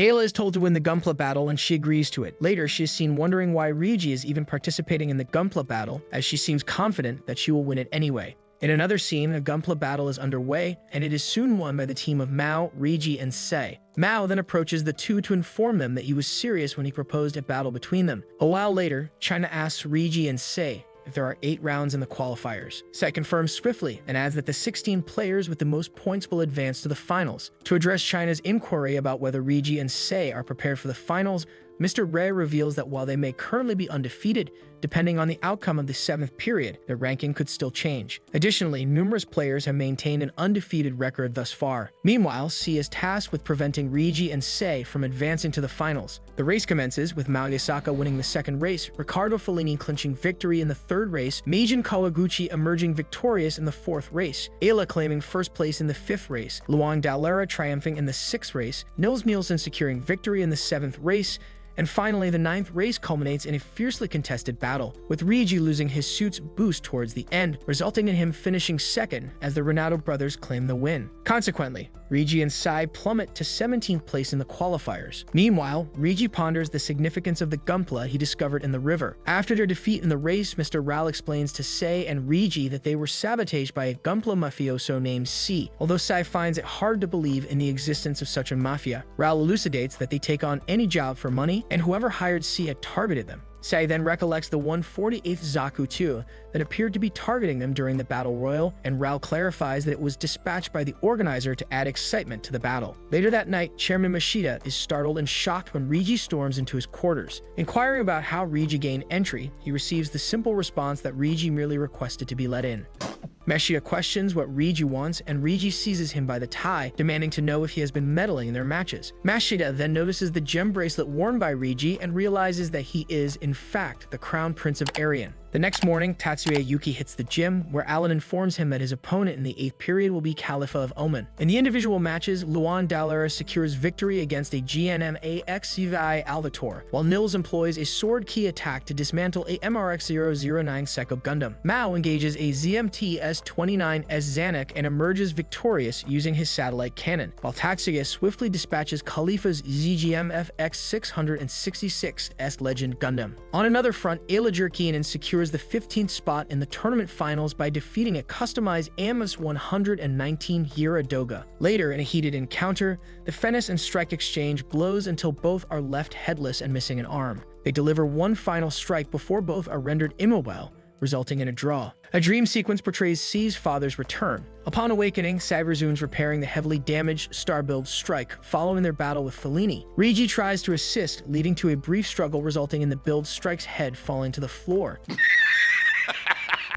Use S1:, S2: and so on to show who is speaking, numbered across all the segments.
S1: Ayla is told to win the gunpla battle and she agrees to it. Later, she is seen wondering why Riji is even participating in the gunpla battle, as she seems confident that she will win it anyway. In another scene, a gunpla battle is underway, and it is soon won by the team of Mao, Riji, and Sei. Mao then approaches the two to inform them that he was serious when he proposed a battle between them. A while later, China asks Riji and Sei if there are 8 rounds in the qualifiers. Sei confirms swiftly and adds that the 16 players with the most points will advance to the finals. To address China's inquiry about whether Riji and Sei are prepared for the finals, Mr. Rai reveals that while they may currently be undefeated, depending on the outcome of the 7th period, their ranking could still change. Additionally, numerous players have maintained an undefeated record thus far. Meanwhile, Sei is tasked with preventing Riji and Sei from advancing to the finals. The race commences with Mao Yasaka winning the 2nd race, Riccardo Fellini clinching victory in the 3rd race, Meijin Kawaguchi emerging victorious in the 4th race, Ayla claiming 1st place in the 5th race, Luang Dalera triumphing in the 6th race, Nils Nielsen securing victory in the 7th race, and finally, the 9th race culminates in a fiercely contested battle, with Riji losing his suit's boost towards the end, resulting in him finishing 2nd as the Renato brothers claim the win. Consequently, Riji and Sei plummet to 17th place in the qualifiers. Meanwhile, Riji ponders the significance of the gunpla he discovered in the river. After their defeat in the race, Mr. Ral explains to Sei and Riji that they were sabotaged by a gunpla mafioso named C. Although Sei finds it hard to believe in the existence of such a mafia, Ral elucidates that they take on any job for money, and whoever hired C had targeted them. Sei then recollects the 148th Zaku 2 that appeared to be targeting them during the battle royal, and Ral clarifies that it was dispatched by the organizer to add excitement to the battle. Later that night, Chairman Mashida is startled and shocked when Riji storms into his quarters. Inquiring about how Riji gained entry, he receives the simple response that Riji merely requested to be let in. Mashida questions what Riji wants, and Riji seizes him by the tie, demanding to know if he has been meddling in their matches. Mashida then notices the gem bracelet worn by Riji and realizes that he is, in fact, the Crown Prince of Arian. The next morning, Tatsuya Yuki hits the gym, where Alan informs him that his opponent in the 8th period will be Khalifa of Oman. In the individual matches, Luan Dalera secures victory against a GNM AXCVI Alvator, while Nils employs a sword key attack to dismantle a MRX-009 Seiko Gundam. Mao engages a ZMT S-29S Zanuck and emerges victorious using his satellite cannon, while Tatsuya swiftly dispatches Khalifa's ZGM FX-666S Legend Gundam. On another front, Ayla Jurkinen secures the 15th spot in the tournament finals by defeating a customized Amos 119 Yiradoga. Later, in a heated encounter, the Fenris and Strike exchange blows until both are left headless and missing an arm. They deliver one final strike before both are rendered immobile, resulting in a draw. A dream sequence portrays C's father's return. Upon awakening, Sei resumes repairing the heavily damaged Starbuild Strike following their battle with Fellini. Riji tries to assist, leading to a brief struggle resulting in the build Strike's head falling to the floor.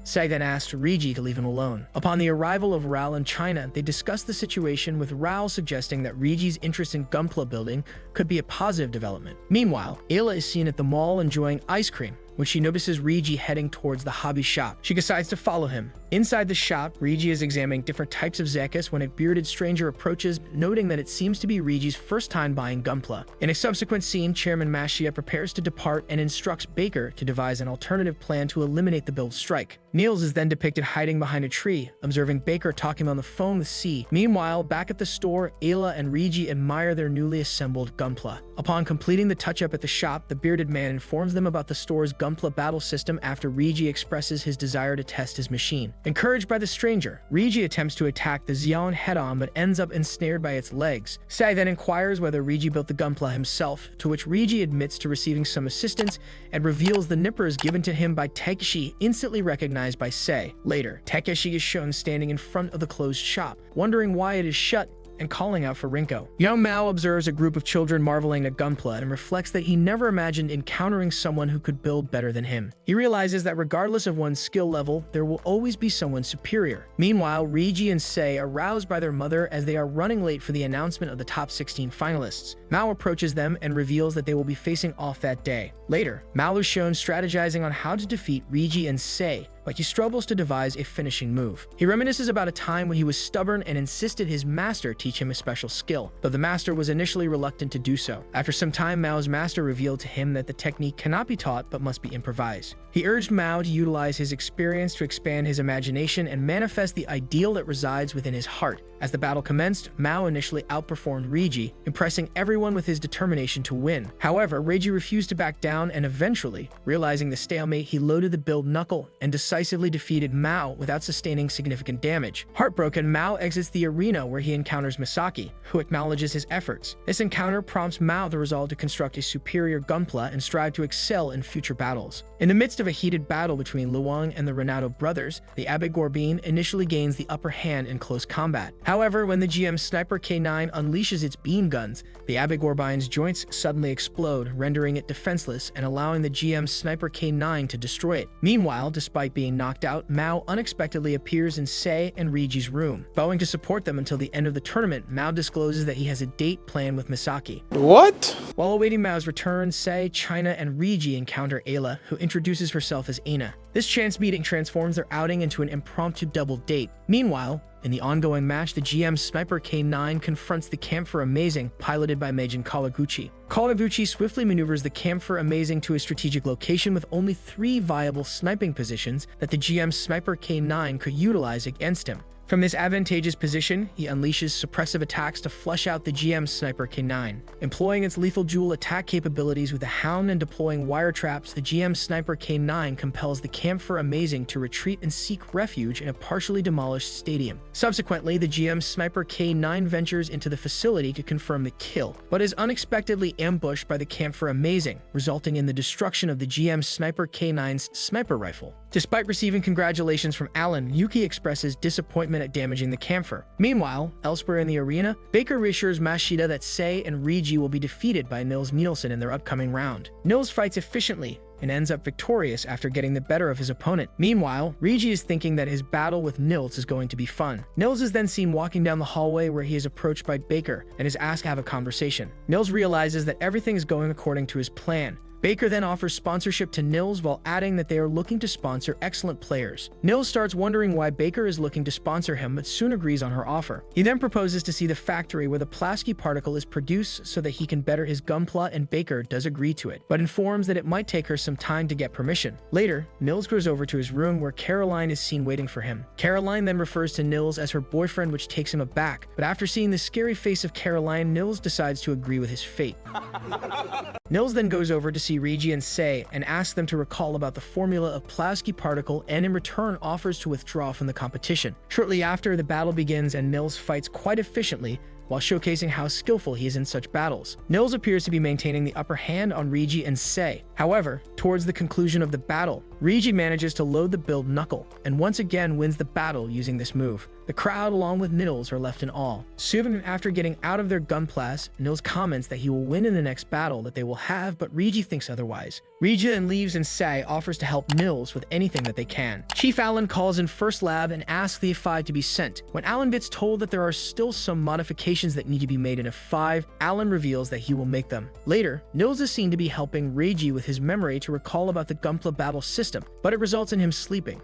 S1: Sei then asks Riji to leave him alone. Upon the arrival of Ral in China, they discuss the situation, with Ral suggesting that Riji's interest in gunpla building could be a positive development. Meanwhile, Ayla is seen at the mall enjoying ice cream, when she notices Riji heading towards the hobby shop. She decides to follow him. Inside the shop, Riji is examining different types of Zekas when a bearded stranger approaches, noting that it seems to be Riji's first time buying gunpla. In a subsequent scene, Chairman Mashia prepares to depart and instructs Baker to devise an alternative plan to eliminate the build strike. Nils is then depicted hiding behind a tree, observing Baker talking on the phone with C. Meanwhile, back at the store, Ayla and Riji admire their newly assembled gunpla. Upon completing the touch-up at the shop, the bearded man informs them about the store's gunpla battle system after Riji expresses his desire to test his machine. Encouraged by the stranger, Riji attempts to attack the Xion head-on but ends up ensnared by its legs. Sei then inquires whether Riji built the gunpla himself, to which Riji admits to receiving some assistance and reveals the nippers given to him by Takeshi, instantly recognized by Sei. Later, Takeshi is shown standing in front of the closed shop, wondering why it is shut and calling out for Rinko. Young Mao observes a group of children marveling at gunpla and reflects that he never imagined encountering someone who could build better than him. He realizes that regardless of one's skill level, there will always be someone superior. Meanwhile, Riji and Sei are roused by their mother as they are running late for the announcement of the top 16 finalists. Mao approaches them and reveals that they will be facing off that day. Later, Mao is shown strategizing on how to defeat Riji and Sei, but he struggles to devise a finishing move. He reminisces about a time when he was stubborn and insisted his master teach him a special skill, though the master was initially reluctant to do so. After some time, Mao's master revealed to him that the technique cannot be taught but must be improvised. He urged Mao to utilize his experience to expand his imagination and manifest the ideal that resides within his heart. As the battle commenced, Mao initially outperformed Reiji, impressing everyone with his determination to win. However, Reiji refused to back down and eventually, realizing the stalemate, he loaded the build knuckle and decisively defeated Mao without sustaining significant damage. Heartbroken, Mao exits the arena where he encounters Misaki, who acknowledges his efforts. This encounter prompts Mao the resolve to construct a superior gunpla and strive to excel in future battles. In the midst of a heated battle between Luang and the Renato brothers, the Abbot Gorbeen initially gains the upper hand in close combat. However, when the GM Sniper K9 unleashes its beam guns, the Abbot Gorbeen's joints suddenly explode, rendering it defenseless and allowing the GM Sniper K9 to destroy it. Meanwhile, despite being knocked out, Mao unexpectedly appears in Sei and Reiji's room. Vowing to support them until the end of the tournament, Mao discloses that he has a date planned with Misaki.
S2: What?
S1: While awaiting Mao's return, Sei, China, and Reiji encounter Ayla, who introduces herself as Aina. This chance meeting transforms their outing into an impromptu double date. Meanwhile, in the ongoing match, the GM Sniper K9 confronts the Camphor Amazing, piloted by Meijin Kawaguchi. Kawaguchi swiftly maneuvers the Camphor Amazing to a strategic location with only 3 viable sniping positions that the GM Sniper K9 could utilize against him. From this advantageous position, he unleashes suppressive attacks to flush out the GM Sniper K9. Employing its lethal duel attack capabilities with the Hound and deploying wire traps, the GM Sniper K9 compels the Camphor Amazing to retreat and seek refuge in a partially demolished stadium. Subsequently, the GM Sniper K9 ventures into the facility to confirm the kill, but is unexpectedly ambushed by the Camphor Amazing, resulting in the destruction of the GM Sniper K9's sniper rifle. Despite receiving congratulations from Alan, Yuki expresses disappointment at damaging the Camphor. Meanwhile, elsewhere in the arena, Baker reassures Mashida that Sei and Reiji will be defeated by Nils Nielsen in their upcoming round. Nils fights efficiently and ends up victorious after getting the better of his opponent. Meanwhile, Reiji is thinking that his battle with Nils is going to be fun. Nils is then seen walking down the hallway where he is approached by Baker and is asked to have a conversation. Nils realizes that everything is going according to his plan. Baker then offers sponsorship to Nils while adding that they are looking to sponsor excellent players. Nils starts wondering why Baker is looking to sponsor him, but soon agrees on her offer. He then proposes to see the factory where the Pulaski particle is produced so that he can better his gunpla, and Baker does agree to it, but informs that it might take her some time to get permission. Later, Nils goes over to his room where Caroline is seen waiting for him. Caroline then refers to Nils as her boyfriend, which takes him aback, but after seeing the scary face of Caroline, Nils decides to agree with his fate. Nils then goes over to see Reiji and Sei and asks them to recall about the formula of Pulaski particle, and in return offers to withdraw from the competition. Shortly after, the battle begins and Nils fights quite efficiently while showcasing how skillful he is in such battles. Nils appears to be maintaining the upper hand on Reiji and Sei. However, towards the conclusion of the battle, Reiji manages to load the build knuckle and once again wins the battle using this move. The crowd, along with Nils, are left in awe. Soon after getting out of their gunplas, Nils comments that he will win in the next battle that they will have, but Reiji thinks otherwise. Reiji then leaves and Sei offers to help Nils with anything that they can. Chief Alan calls in First Lab and asks the F5 to be sent. When Alan gets told that there are still some modifications that need to be made in F5, Alan reveals that he will make them. Later, Nils is seen to be helping Reiji with his memory to recall about the gunpla battle system, but it results in him sleeping.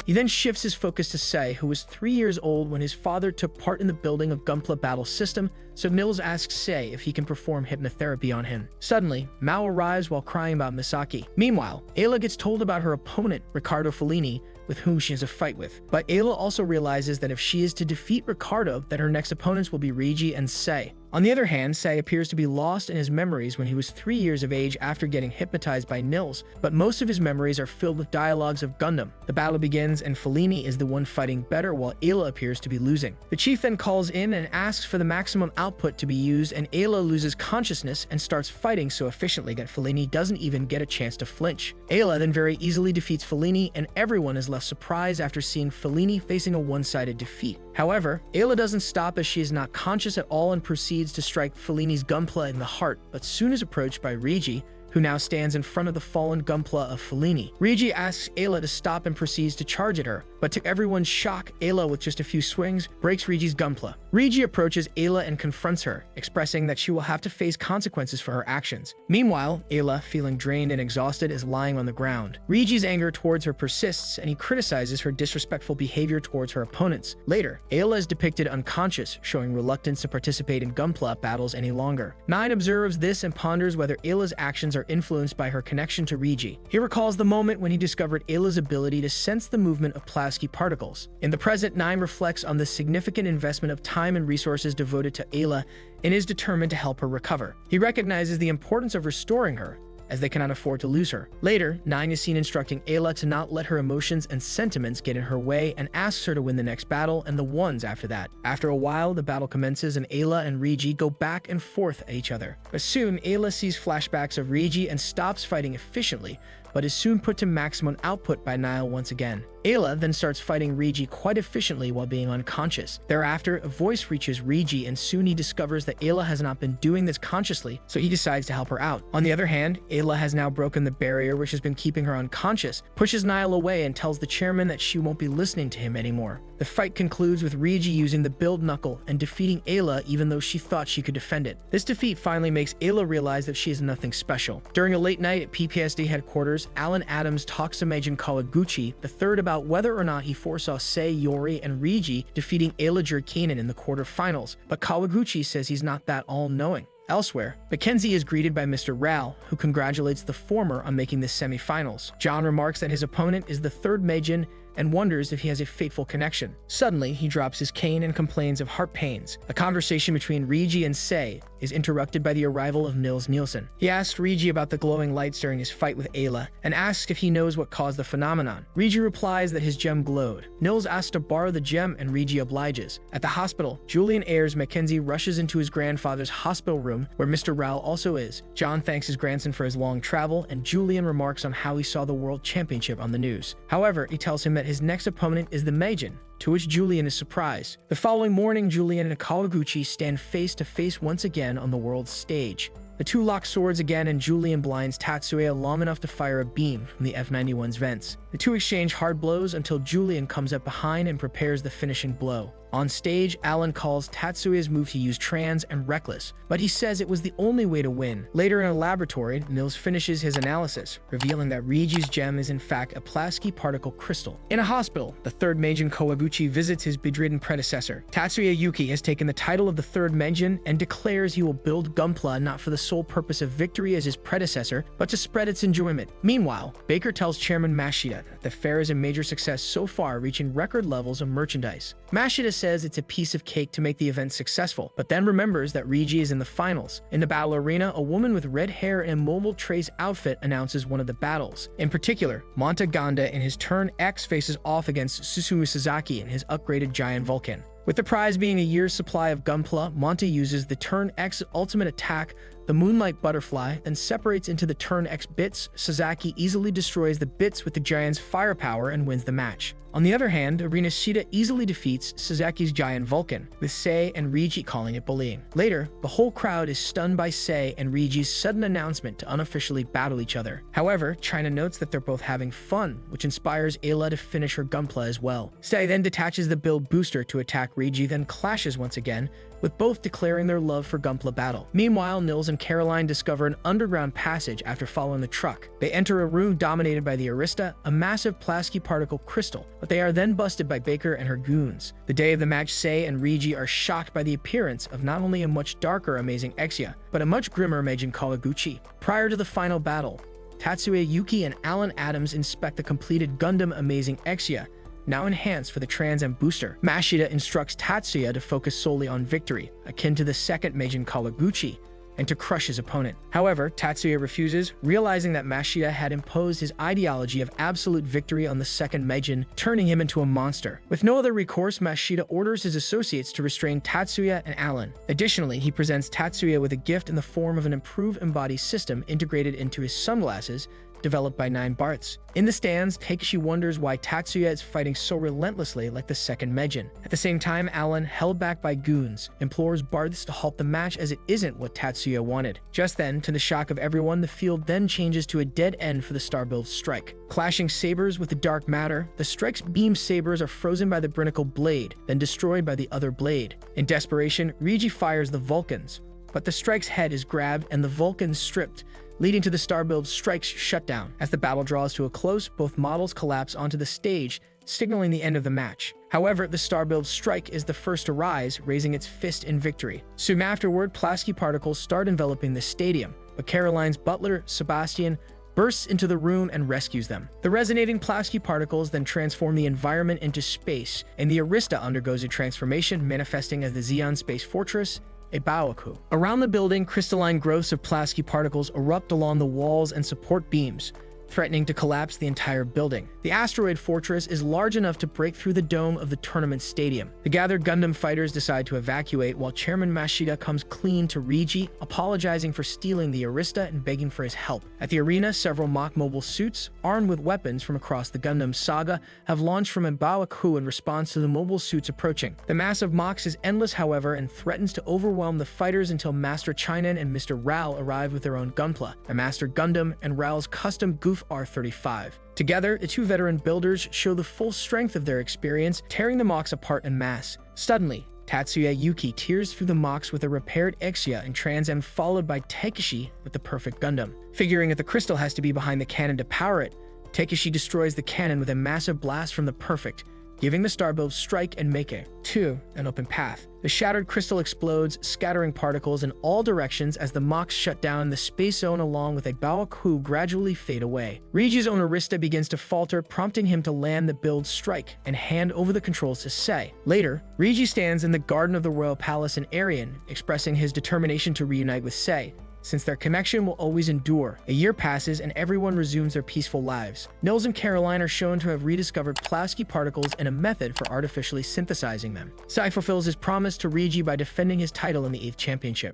S1: He then shifts his focus to Sei, who was 3 years old when his father took part in the building of gunpla battle system, so Nils asks Sei if he can perform hypnotherapy on him. Suddenly, Mao arrives while crying about Misaki. Meanwhile, Ayla gets told about her opponent, Riccardo Fellini, with whom she has a fight with. But Ayla also realizes that if she is to defeat Riccardo, that her next opponents will be Reiji and Sei. On the other hand, Sei appears to be lost in his memories when he was 3 years of age after getting hypnotized by Nils, but most of his memories are filled with dialogues of Gundam. The battle begins and Fellini is the one fighting better while Ayla appears to be losing. The chief then calls in and asks for the maximum output to be used, and Ayla loses consciousness and starts fighting so efficiently that Fellini doesn't even get a chance to flinch. Ayla then very easily defeats Fellini, and everyone is left surprised after seeing Fellini facing a one-sided defeat. However, Ayla doesn't stop as she is not conscious at all and proceeds to strike Fellini's gunpla in the heart, but soon is approached by Reiji, who now stands in front of the fallen gunpla of Fellini. Reiji asks Ayla to stop and proceeds to charge at her, but to everyone's shock, Ayla, with just a few swings, breaks Reiji's gunpla. Reiji approaches Ayla and confronts her, expressing that she will have to face consequences for her actions. Meanwhile, Ayla, feeling drained and exhausted, is lying on the ground. Reiji's anger towards her persists, and he criticizes her disrespectful behavior towards her opponents. Later, Ayla is depicted unconscious, showing reluctance to participate in gunpla battles any longer. Nine observes this and ponders whether Ayla's actions are influenced by her connection to Reiji. He recalls the moment when he discovered Ayla's ability to sense the movement of plasma Pulaski particles. In the present, Nine reflects on the significant investment of time and resources devoted to Ayla and is determined to help her recover. He recognizes the importance of restoring her, as they cannot afford to lose her. Later, Nine is seen instructing Ayla to not let her emotions and sentiments get in her way and asks her to win the next battle and the ones after that. After a while, the battle commences and Ayla and Rigi go back and forth at each other. But soon, Ayla sees flashbacks of Rigi and stops fighting efficiently, but is soon put to maximum output by Nile once again. Ayla then starts fighting Rigi quite efficiently while being unconscious. Thereafter, a voice reaches Rigi and soon he discovers that Ayla has not been doing this consciously, so he decides to help her out. On the other hand, Ayla has now broken the barrier which has been keeping her unconscious, pushes Nile away and tells the chairman that she won't be listening to him anymore. The fight concludes with Rigi using the build knuckle and defeating Ayla even though she thought she could defend it. This defeat finally makes Ayla realize that she is nothing special. During a late night at PPSD headquarters, Alan Adams talks to Meijin Kawaguchi, the third, about whether or not he foresaw Sei, Yori, and Rigi defeating Ayla Jurkanen in the quarterfinals, but Kawaguchi says he's not that all-knowing. Elsewhere, Mackenzie is greeted by Mr. Rao, who congratulates the former on making the semifinals. John remarks that his opponent is the third Meijin and wonders if he has a fateful connection. Suddenly, he drops his cane and complains of heart pains. A conversation between Rigi and Sei is interrupted by the arrival of Nils Nielsen. He asks Rigi about the glowing lights during his fight with Ayla and asks if he knows what caused the phenomenon. Rigi replies that his gem glowed. Nils asks to borrow the gem and Rigi obliges. At the hospital, Julian Ayres Mackenzie rushes into his grandfather's hospital room where Mr. Rao also is. John thanks his grandson for his long travel and Julian remarks on how he saw the World Championship on the news. However, he tells him that his next opponent is the Meijin, to which Julian is surprised. The following morning, Julian and Kawaguchi stand face to face once again on the world's stage. The two lock swords again and Julian blinds Tatsuya long enough to fire a beam from the F-91's vents. The two exchange hard blows until Julian comes up behind and prepares the finishing blow. On stage, Alan calls Tatsuya's move to use trans and reckless, but he says it was the only way to win. Later in a laboratory, Nils finishes his analysis, revealing that Rigi's gem is in fact a Pulaski particle crystal. In a hospital, the third Meijin Kawaguchi visits his bedridden predecessor. Tatsuya Yuki has taken the title of the third Meijin and declares he will build gunpla not for the sole purpose of victory as his predecessor, but to spread its enjoyment. Meanwhile, Baker tells Chairman Mashita that the fair is a major success so far, reaching record levels of merchandise. Mashita says it's a piece of cake to make the event successful, but then remembers that Rigi is in the finals. In the battle arena, a woman with red hair and a mobile trace outfit announces one of the battles. In particular, Monta Ganda in his turn X faces off against Susumu Sasaki in his upgraded giant Vulcan. With the prize being a year's supply of gunpla, Monta uses the turn X ultimate attack, the Moonlight Butterfly, then separates into the turn X bits. Sasaki easily destroys the bits with the giant's firepower and wins the match. On the other hand, Arena Shida easily defeats Sasaki's giant Vulcan, with Sei and Rigi calling it bullying. Later, the whole crowd is stunned by Sei and Rigi's sudden announcement to unofficially battle each other. However, China notes that they're both having fun, which inspires Ayla to finish her gunpla as well. Sei then detaches the build booster to attack Rigi, then clashes once again, with both declaring their love for gunpla battle. Meanwhile, Nils and Caroline discover an underground passage after following the truck. They enter a room dominated by the Arista, a massive Pulaski particle crystal, but they are then busted by Baker and her goons. The day of the match, Sei and Rigi are shocked by the appearance of not only a much darker Amazing Exia, but a much grimmer Meijin Kawaguchi. Prior to the final battle, Tatsuya Yuki and Alan Adams inspect the completed Gundam Amazing Exia, now enhanced for the Trans and Booster. Mashita instructs Tatsuya to focus solely on victory, akin to the second Meijin Kawaguchi, and to crush his opponent. However, Tatsuya refuses, realizing that Mashita had imposed his ideology of absolute victory on the second Meijin, turning him into a monster. With no other recourse, Mashita orders his associates to restrain Tatsuya and Alan. Additionally, he presents Tatsuya with a gift in the form of an improved embodied system integrated into his sunglasses, developed by 9 Barts. In the stands, Takeshi wonders why Tatsuya is fighting so relentlessly like the second Meijin. At the same time, Alan, held back by goons, implores Barts to halt the match as it isn't what Tatsuya wanted. Just then, to the shock of everyone, the field then changes to a dead end for the Starbuild strike. Clashing sabers with the dark matter, the strike's beam sabers are frozen by the Brinical blade, then destroyed by the other blade. In desperation, Rigi fires the Vulcans, but the strike's head is grabbed and the Vulcans stripped, leading to the Starbuild strike's shutdown. As the battle draws to a close, both models collapse onto the stage, signaling the end of the match. However, the Starbuild strike is the first to rise, raising its fist in victory. Soon afterward, Pulaski particles start enveloping the stadium, but Caroline's butler, Sebastian, bursts into the room and rescues them. The resonating Plavsky particles then transform the environment into space, and the Arista undergoes a transformation, manifesting as the Xeon Space Fortress, a Baoku. Around the building, crystalline growths of Plavsky particles erupt along the walls and support beams, threatening to collapse the entire building. The Asteroid Fortress is large enough to break through the dome of the tournament stadium. The gathered Gundam fighters decide to evacuate, while Chairman Mashida comes clean to Rigi, apologizing for stealing the Arista and begging for his help. At the arena, several mock mobile suits, armed with weapons from across the Gundam saga, have launched from a Baoku in response to the mobile suits approaching. The mass of mocks is endless, however, and threatens to overwhelm the fighters until Master Chinan and Mr. Ral arrive with their own gunpla, the Master Gundam, and Ral's custom Goof R-35. Together, the two veteran builders show the full strength of their experience, tearing the mocks apart en masse. Suddenly, Tatsuya Yuki tears through the mocks with a repaired Exia and Trans Am, followed by Takeshi with the perfect Gundam. Figuring that the crystal has to be behind the cannon to power it, Takeshi destroys the cannon with a massive blast from the perfect, giving the Starbuilds strike and make it, too, an open path. The shattered crystal explodes, scattering particles in all directions as the mocks shut down the space zone, along with a Baoku gradually fade away. Rigi's own Arista begins to falter, prompting him to land the build strike and hand over the controls to Sei. Later, Rigi stands in the garden of the Royal Palace in Arian, expressing his determination to reunite with Sei, since their connection will always endure. A year passes and everyone resumes their peaceful lives. Nils and Caroline are shown to have rediscovered Plavsky particles and a method for artificially synthesizing them. Sei fulfills his promise to Rigi by defending his title in the 8th championship.